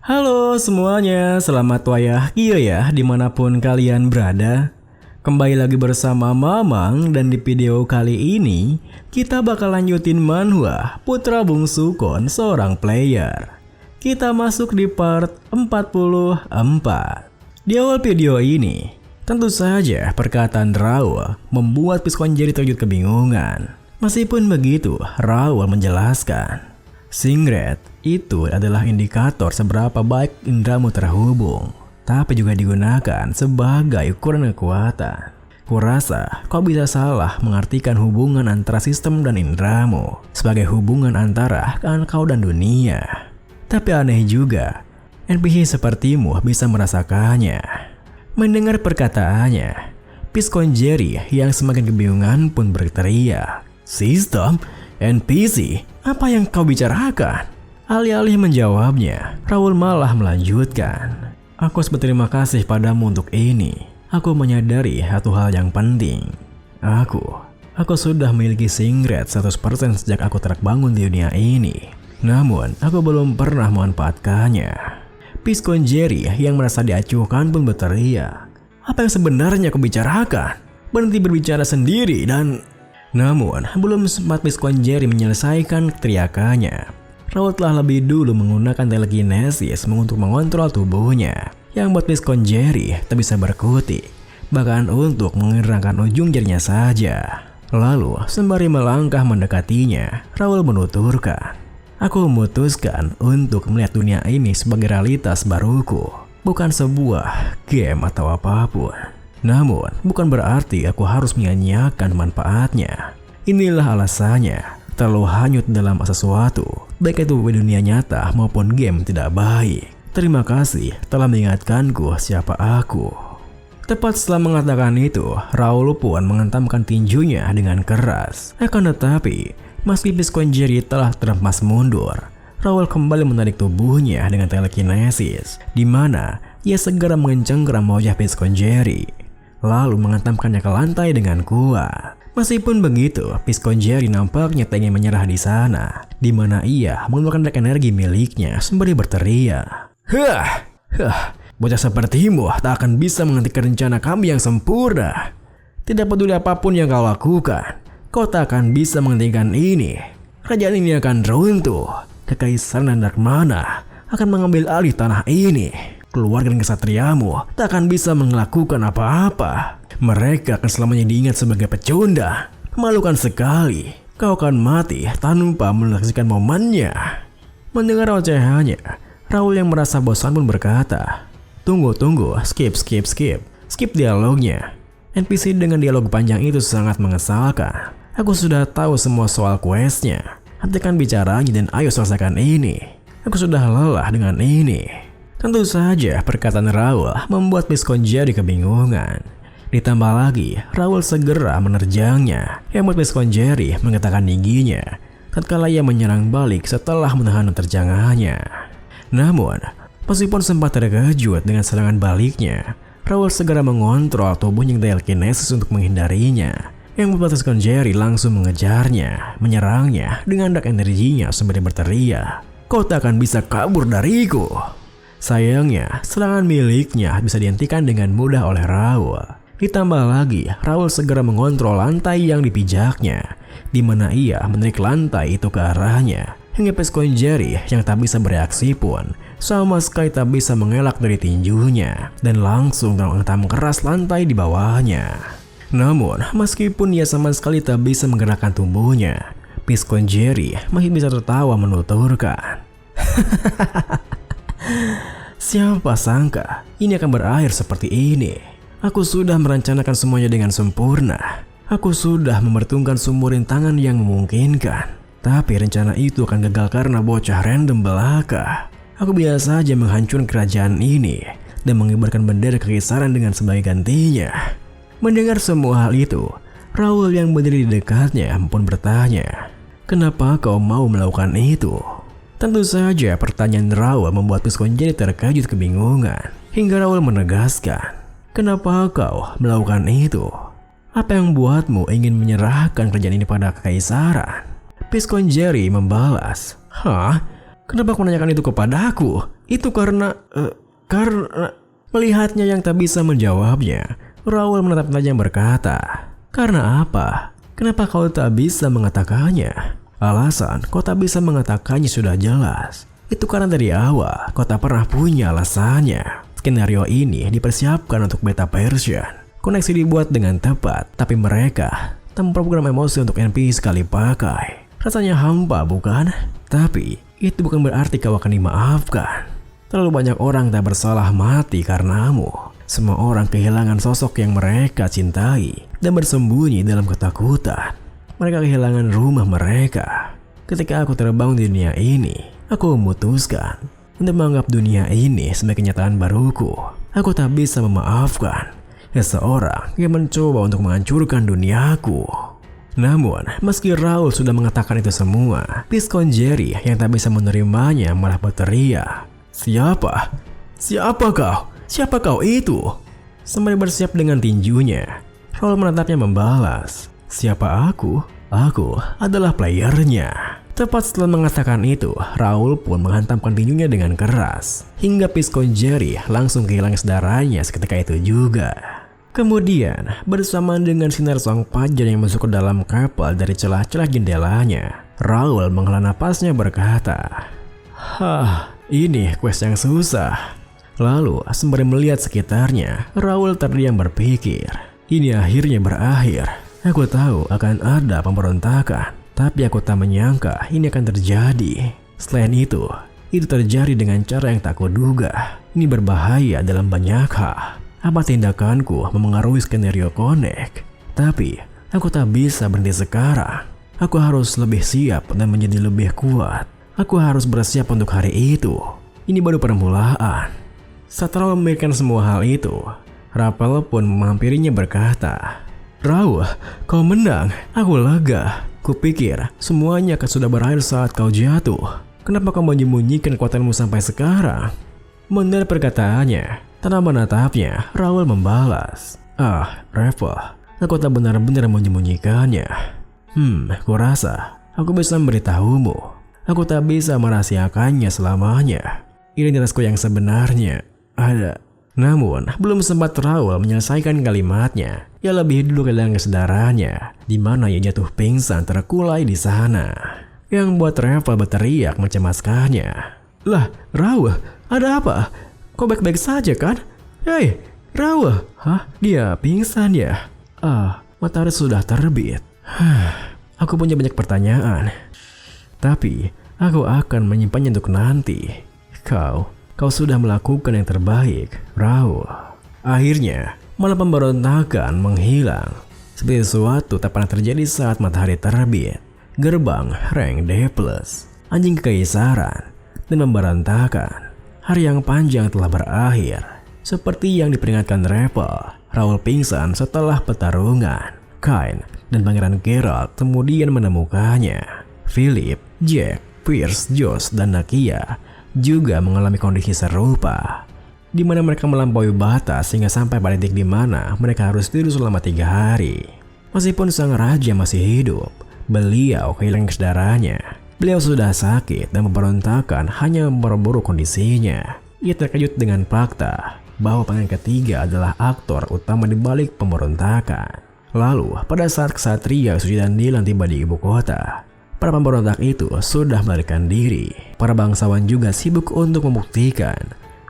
Halo semuanya, selamat wayah iya ya dimanapun kalian berada. Kembali lagi bersama Mamang dan di video kali ini kita bakal lanjutin manhwa Putra Bungsu Kon Seorang Player. Kita masuk di part 44. Di awal video ini, tentu saja perkataan Raul membuat Piskonjeri terkejut kebingungan. Meskipun begitu, Raul menjelaskan Singret itu adalah indikator seberapa baik indramu terhubung, tapi juga digunakan sebagai ukuran kekuatan. Kurasa kau bisa salah mengartikan hubungan antara sistem dan indramu sebagai hubungan antara kau dan dunia. Tapi aneh juga, NPC sepertimu bisa merasakannya. Mendengar perkataannya, Piskonjeri yang semakin kebingungan pun berteriak, "Sistem? NPC? Apa yang kau bicarakan?" Alih-alih menjawabnya, Raul malah melanjutkan, "Aku harus berterima kasih padamu untuk ini. Aku menyadari satu hal yang penting. Aku sudah memiliki Singret 100% sejak aku terbangun di dunia ini. Namun, aku belum pernah memanfaatkannya." Piskonjeri yang merasa diacuhkan pun berteriak, "Apa yang sebenarnya kau bicarakan? Berhenti berbicara sendiri dan..." Namun, belum sempat Piskonjeri menyelesaikan teriakannya, Raul telah lebih dulu menggunakan telekinesis untuk mengontrol tubuhnya, yang buat Piskonjeri tak bisa berkutik, bahkan untuk menggerakkan ujung jarinya saja. Lalu, sembari melangkah mendekatinya, Raul menuturkan, "Aku memutuskan untuk melihat dunia ini sebagai realitas baruku, bukan sebuah game atau apapun. Namun, bukan berarti aku harus menyanyiakan manfaatnya. Inilah alasannya, terlalu hanyut dalam sesuatu, baik itu di dunia nyata maupun game tidak baik. Terima kasih telah mengingatkanku siapa aku." Tepat setelah mengatakan itu, Raul pun menghentamkan tinjunya dengan keras. Akan tetapi, meski Piskonjeri telah terhempas mundur, Raul kembali menarik tubuhnya dengan telekinesis, di mana ia segera mengencengkeram wajah Piskonjeri, lalu menghentamkannya ke lantai dengan kuat. Meskipun begitu, Piskonjeri nampaknya tak ingin menyerah di sana, di mana ia mengeluarkan dark energi miliknya sembari berteriak, bocah sepertimu tak akan bisa menghentikan rencana kami yang sempurna. Tidak peduli apapun yang kau lakukan, kau tak akan bisa menghentikan ini. Kerajaan ini akan runtuh. Kekaisaran dan Darmana akan mengambil alih tanah ini. Keluarga dan kesatriamu tak akan bisa melakukan apa-apa. Mereka akan selamanya diingat sebagai pecundang. Memalukan sekali. Kau akan mati tanpa menyaksikan momennya." Mendengar ocehannya, Raul yang merasa bosan pun berkata, Tunggu, skip. Skip dialognya. NPC dengan dialog panjang itu sangat mengesalkan. Aku sudah tahu semua soal questnya. Hentikan bicaranya dan ayo selesaikan ini. Aku sudah lelah dengan ini. Tentu saja perkataan Raul membuat Piskonjeri kebingungan. Ditambah lagi, Raul segera menerjangnya, yang membuat Piskonjeri menggetarkan giginya tatkala ia menyerang balik setelah menahan terjangannya. Namun, meskipun sempat terkejut dengan serangan baliknya, Raul segera mengontrol tubuhnya yang telekinesis untuk menghindarinya, yang membuat Piskonjeri langsung mengejarnya, menyerangnya dengan dark energinya sembari berteriak, "Kau tak akan bisa kabur dariku." Sayangnya, serangan miliknya bisa dihentikan dengan mudah oleh Raul. Ditambah lagi, Raul segera mengontrol lantai yang dipijaknya, di mana ia menarik lantai itu ke arahnya, hingga Piskonjeri yang tak bisa bereaksi pun sama sekali tak bisa mengelak dari tinjunya, dan langsung menghentam keras lantai di bawahnya. Namun, meskipun ia sama sekali tak bisa menggerakkan tubuhnya, Piskonjeri masih bisa tertawa menuturkan, "Siapa sangka ini akan berakhir seperti ini. Aku sudah merencanakan semuanya dengan sempurna. Aku sudah memerhitungkan semua rintangan yang memungkinkan. Tapi rencana itu akan gagal karena bocah random belaka. Aku biasa saja menghancurkan kerajaan ini dan mengibarkan bendera kekaisaran dengan sebagai gantinya." Mendengar semua hal itu, Raul yang berdiri di dekatnya pun bertanya, "Kenapa kau mau melakukan itu?" Tentu saja pertanyaan Raul membuat Piskonjeri terkejut kebingungan, hingga Raul menegaskan, "Kenapa kau melakukan itu? Apa yang membuatmu ingin menyerahkan kerajaan ini pada kekaisaran?" Piskonjeri membalas, "Hah? Kenapa kau menanyakan itu kepadaku? Itu karena... Melihatnya yang tak bisa menjawabnya, Raul menatap tajam berkata, "Karena apa? Kenapa kau tak bisa mengatakannya?" "Alasan kau tak bisa mengatakannya sudah jelas. Itu karena dari awal kau tak pernah punya alasannya. Skenario ini dipersiapkan untuk beta version. Koneksi dibuat dengan tepat, tapi mereka memprogram emosi untuk NPC sekali pakai. Rasanya hampa, bukan? Tapi itu bukan berarti kau akan dimaafkan. Terlalu banyak orang tak bersalah mati karenamu. Semua orang kehilangan sosok yang mereka cintai dan bersembunyi dalam ketakutan. Mereka kehilangan rumah mereka. Ketika aku terbangun di dunia ini, aku memutuskan untuk menganggap dunia ini sebagai kenyataan baruku. Aku tak bisa memaafkan seseorang yang mencoba untuk menghancurkan duniaku." Namun, meski Raul sudah mengatakan itu semua, Piskon Jerry yang tak bisa menerimanya malah berteriak, "Siapa? Siapa kau? Siapa kau itu?" Sembari bersiap dengan tinjunya, Raul menatapnya membalas, "Siapa aku? Aku adalah playernya." Tepat setelah mengatakan itu, Raul pun menghantamkan tinjunya dengan keras, hingga Piskon Jerry langsung kehilangan saudaranya seketika itu juga. Kemudian, bersamaan dengan sinar sang fajar yang masuk ke dalam kapal dari celah-celah jendelanya, Raul menghela napasnya berkata, "Ini quest yang susah." Lalu, sembari melihat sekitarnya, Raul terdiam berpikir, "Ini akhirnya berakhir. Aku tahu akan ada pemberontakan, tapi aku tak menyangka ini akan terjadi. Selain itu terjadi dengan cara yang tak kuduga. Ini berbahaya dalam banyak hal. Apa tindakanku memengaruhi skenario Connect? Tapi aku tak bisa berhenti sekarang. Aku harus lebih siap dan menjadi lebih kuat. Aku harus bersiap untuk hari itu. Ini baru permulaan." Setelah memikirkan semua hal itu, Rapel pun menghampirinya berkata, "Raul, kau menang. Aku lega. Kupikir semuanya akan sudah berakhir saat kau jatuh. Kenapa kau menyembunyikan kekuatanmu sampai sekarang?" Mendengar perkataannya, tanpa menatapnya, Raul membalas, "Rapel, aku tak benar-benar menyembunyikannya. Kurasa aku bisa memberitahumu. Aku tak bisa merahasiakannya selamanya. Identitasku yang sebenarnya ada." Namun, belum sempat Raul menyelesaikan kalimatnya, ia lebih dulu kehilangan kesadarannya, di mana ia jatuh pingsan terkulai di sana. Yang buat Ravel berteriak mencemaskannya. "Lah, Raul, ada apa? Kau baik-baik saja kan? Hei, Raul!" Dia pingsan ya? Matahari sudah terbit. Aku punya banyak pertanyaan, tapi aku akan menyimpannya untuk nanti. Kau sudah melakukan yang terbaik, Raul. Akhirnya, malam pemberontakan menghilang. Seperti sesuatu tak pernah terjadi saat matahari terbit. Gerbang rank D+, anjing kekaisaran, dan pemberontakan. Hari yang panjang telah berakhir. Seperti yang diperingatkan Rapel, Raul pingsan setelah pertarungan. Kain dan Pangeran Geralt kemudian menemukannya. Philip, Jack, Pierce, Josh, dan Nakia juga mengalami kondisi serupa, di mana mereka melampaui batas hingga sampai pada titik di mana mereka harus tidur selama 3 hari. Meskipun sang raja masih hidup, beliau kehilangan kesadarannya. Beliau sudah sakit dan pemberontakan hanya memperburuk kondisinya. Ia terkejut dengan fakta bahwa pangeran ketiga adalah aktor utama di balik pemberontakan. Lalu, pada saat ksatria Suci dan Dilan tiba di ibu kota, para pemberontak itu sudah melarikan diri. Para bangsawan juga sibuk untuk membuktikan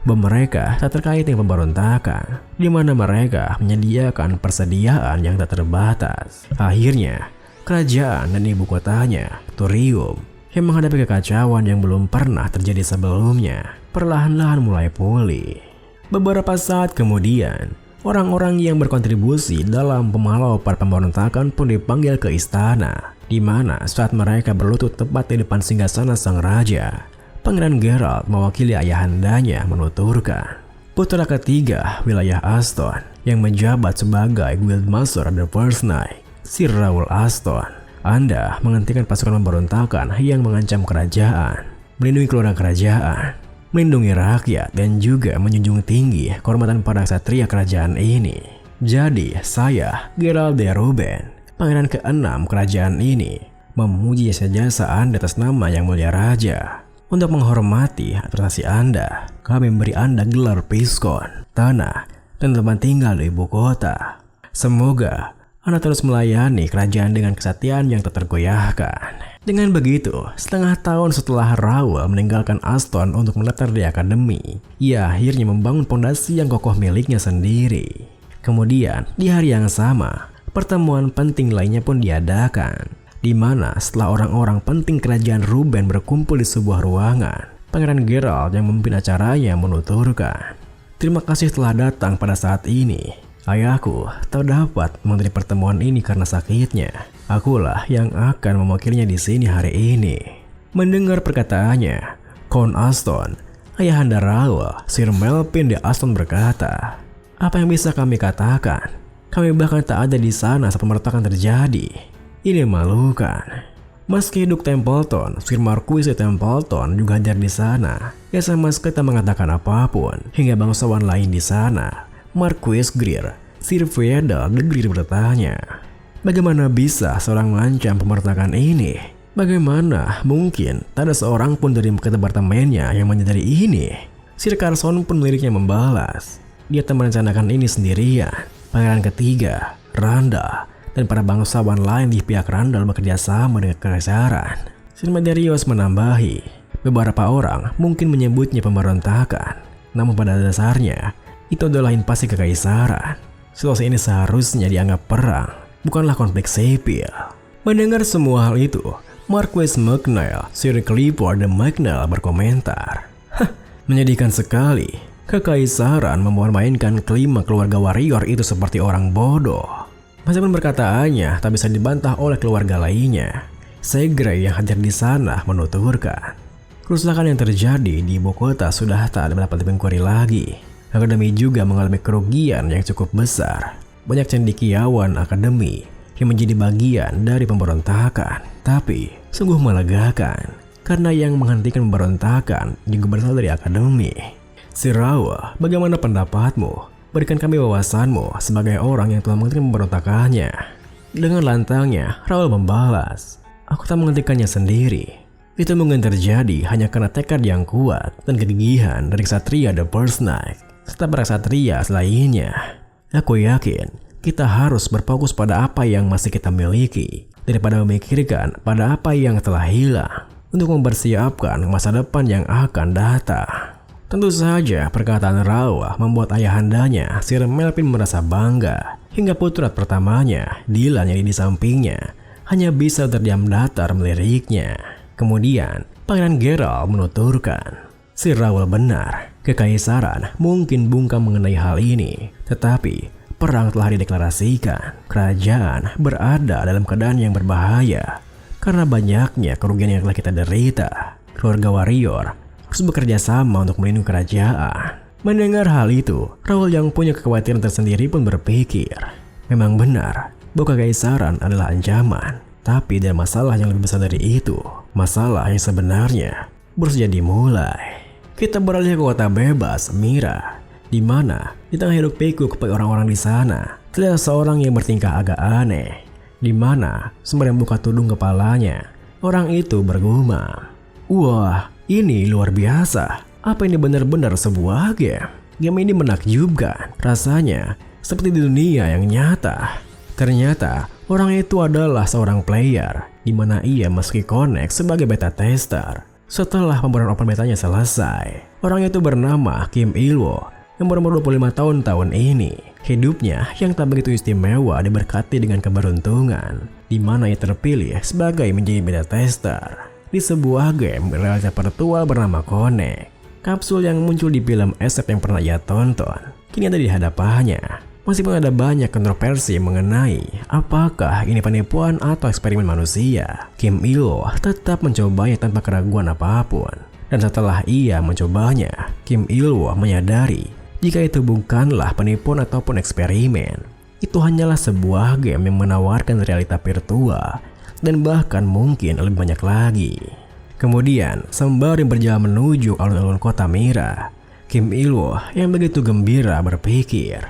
bahwa mereka tak terkait dengan pemberontakan, di mana mereka menyediakan persediaan yang tak terbatas. Akhirnya, kerajaan dan ibu kotanya, Turium, yang menghadapi kekacauan yang belum pernah terjadi sebelumnya, perlahan-lahan mulai pulih. Beberapa saat kemudian, orang-orang yang berkontribusi dalam pemalau para pemberontakan pun dipanggil ke istana, di mana saat mereka berlutut tepat di depan singgasana sang raja, Pangeran Geralt mewakili ayahandanya menuturkan, putra ketiga wilayah Aston yang menjabat sebagai Guildmaster The First Knight, Sir Raul Aston, Anda menghentikan pasukan pemberontakan yang mengancam kerajaan, melindungi keluarga kerajaan, melindungi rakyat, dan juga menjunjung tinggi kehormatan para ksatria kerajaan ini. Jadi, saya, Geralt de Ruben, Pangeran ke-6 kerajaan ini, memuji jasa-jasa Anda atas nama yang mulia raja. Untuk menghormati prestasi Anda, kami memberi Anda gelar piskon, tanah, dan tempat tinggal di ibu kota. Semoga Anda terus melayani kerajaan dengan kesetiaan yang tak tergoyahkan. Dengan begitu, setengah tahun setelah Raoul meninggalkan Aston untuk mendaftar di akademi, ia akhirnya membangun fondasi yang kokoh miliknya sendiri. Kemudian, di hari yang sama, pertemuan penting lainnya pun diadakan, di mana setelah orang-orang penting kerajaan Ruben berkumpul di sebuah ruangan, Pangeran Geralt yang memimpin acaranya menuturkan, "Terima kasih telah datang pada saat ini. Ayahku tak dapat menghadiri pertemuan ini karena sakitnya. Akulah yang akan mewakilinya di sini hari ini." Mendengar perkataannya, Count Aston, ayahanda Raoul, Sir Melvin de Aston berkata, "Apa yang bisa kami katakan? Kami bahkan tak ada di sana saat pemberontakan terjadi. Ini memalukan." Meski Duke Templeton, Sir Marquis de Templeton juga hadir di sana, ia sama sekali tak mengatakan apapun. Hingga bangsawan lain di sana, Marquis Greer, Sir Fedel de Greer bertanya, bagaimana bisa seorang mengancam pemberontakan ini? Bagaimana mungkin tak ada seorang pun dari departemennya yang menyadari ini? Sir Carson pun miliknya membalas, dia tak merencanakan ini sendirian. Pangeran ketiga, Randall, dan para bangsawan lain di pihak Randall bekerja sama dengan kekaisaran. Sir Medarius menambahi, beberapa orang mungkin menyebutnya pemberontakan, namun pada dasarnya itu adalah invasi kekaisaran. Situasi ini seharusnya dianggap perang, bukanlah konflik sipil. Mendengar semua hal itu, Marquis McNeil, Sir Clifford de McNeil berkomentar, menyedihkan sekali. Kekaisaran mempermainkan kelima keluarga warrior itu seperti orang bodoh. Meskipun perkataannya tak bisa dibantah oleh keluarga lainnya, Segre yang hadir di sana menuturkan, kerusakan yang terjadi di ibu kota sudah tak dapat dipungkiri lagi. Akademi juga mengalami kerugian yang cukup besar. Banyak cendekiawan akademi yang menjadi bagian dari pemberontakan. Tapi sungguh melegakan, karena yang menghentikan pemberontakan juga berasal dari akademi. Sir Raoul, bagaimana pendapatmu? Berikan kami wawasanmu sebagai orang yang telah menghentikan pemberontakannya. Dengan lantangnya, Raoul membalas, aku tak menghentikannya sendiri. Itu mungkin terjadi hanya karena tekad yang kuat dan kegigihan dari ksatria The First Knight serta para ksatria lainnya. Aku yakin kita harus berfokus pada apa yang masih kita miliki daripada memikirkan pada apa yang telah hilang untuk mempersiapkan masa depan yang akan datang. Tentu saja perkataan Raoul membuat ayahandanya Sir Melvin merasa bangga, hingga putra pertamanya Dylan yang di sampingnya hanya bisa terdiam datar meliriknya. Kemudian Pangeran Geralt menuturkan, Sir Raoul benar, kekaisaran mungkin bungkam mengenai hal ini, tetapi perang telah dideklarasikan. Kerajaan berada dalam keadaan yang berbahaya karena banyaknya kerugian yang telah kita derita. Keluarga warrior harus bekerja sama untuk melindungi kerajaan. Mendengar hal itu, Raoul yang punya kekhawatiran tersendiri pun berpikir, memang benar bahwa kekaisaran adalah ancaman, tapi ada masalah yang lebih besar dari itu. Masalah yang sebenarnya baru saja dimulai. Kita beralih ke kota bebas, Mira, di mana di tengah hiruk pikuk kepada orang-orang di sana terlihat seorang yang bertingkah agak aneh, di mana sembari membuka tudung kepalanya, orang itu bergumam, wah, ini luar biasa. Apa ini benar-benar sebuah game? Game ini menakjubkan. Rasanya seperti di dunia yang nyata. Ternyata orang itu adalah seorang player, di mana ia meski connect sebagai beta tester. Setelah pembuatan open betanya selesai, orang itu bernama Kim Ilwo yang berumur 25 tahun ini. Hidupnya yang tak begitu istimewa diberkati dengan keberuntungan, di mana ia terpilih sebagai menjadi beta tester di sebuah game realita virtual bernama Connect. Kapsul yang muncul di film SF yang pernah ia tonton kini ada di hadapannya. Meskipun ada banyak kontroversi mengenai apakah ini penipuan atau eksperimen manusia, Kim Ilwo tetap mencobanya tanpa keraguan apapun. Dan setelah ia mencobanya, Kim Ilwo menyadari jika itu bukanlah penipuan ataupun eksperimen. Itu hanyalah sebuah game yang menawarkan realita virtual dan bahkan mungkin lebih banyak lagi. Kemudian, sembari berjalan menuju alun-alun kota Mira, Kim Ilwo yang begitu gembira berpikir,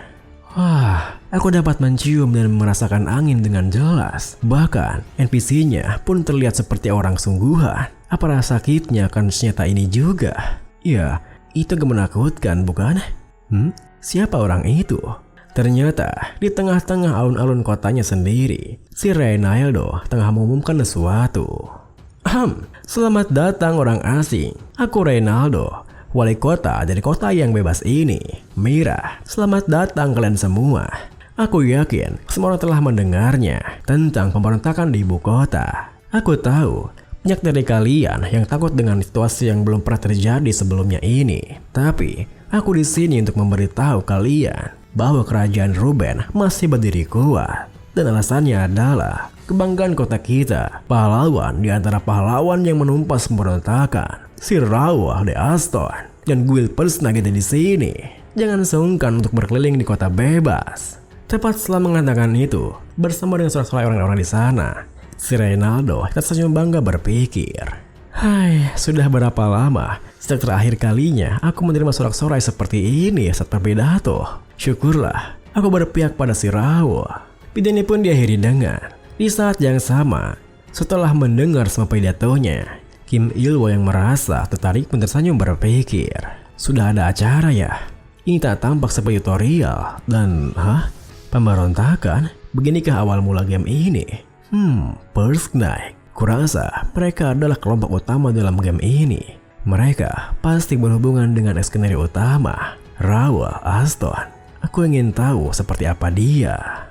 wah, aku dapat mencium dan merasakan angin dengan jelas. Bahkan, NPC-nya pun terlihat seperti orang sungguhan. Apa rasa sakitnya akan senyata ini juga? Ya, itu gak menakutkan bukan? Siapa orang itu? Ternyata di tengah-tengah alun-alun kotanya sendiri, si Reynaldo tengah mengumumkan sesuatu. Selamat datang orang asing. Aku Reynaldo, wali kota dari kota yang bebas ini. Mira, selamat datang kalian semua. Aku yakin semua orang telah mendengarnya tentang pemberontakan di ibu kota. Aku tahu banyak dari kalian yang takut dengan situasi yang belum pernah terjadi sebelumnya ini. Tapi aku di sini untuk memberitahu kalian bahwa kerajaan Ruben masih berdiri kuat. Dan alasannya adalah kebanggaan kota kita, pahlawan di antara pahlawan yang menumpas pemberontakan, si Rawa de Aston dan guild Persnag di sini. Jangan sungkan untuk berkeliling di kota bebas. Tepat setelah mengatakan itu, bersama dengan sorak-sorai orang-orang di sana, si Reynaldo tersenyum bangga berpikir, hai, sudah berapa lama sejak terakhir kalinya aku menerima sorak-sorai seperti ini saat berpidato. Syukurlah aku berpihak pada si Rawa. Pidato ini pun diakhiri dengan, di saat yang sama, setelah mendengar semua pidatonya, Kim Il-wo yang merasa tertarik pun tersenyum berpikir, sudah ada acara ya? Ini tak tampak seperti tutorial dan, pemberontakan? Beginikah awal mula game ini? Persnag. Kurasa mereka adalah kelompok utama dalam game ini. Mereka pasti berhubungan dengan skenario utama, Rawa Aston. Aku ingin tahu seperti apa dia.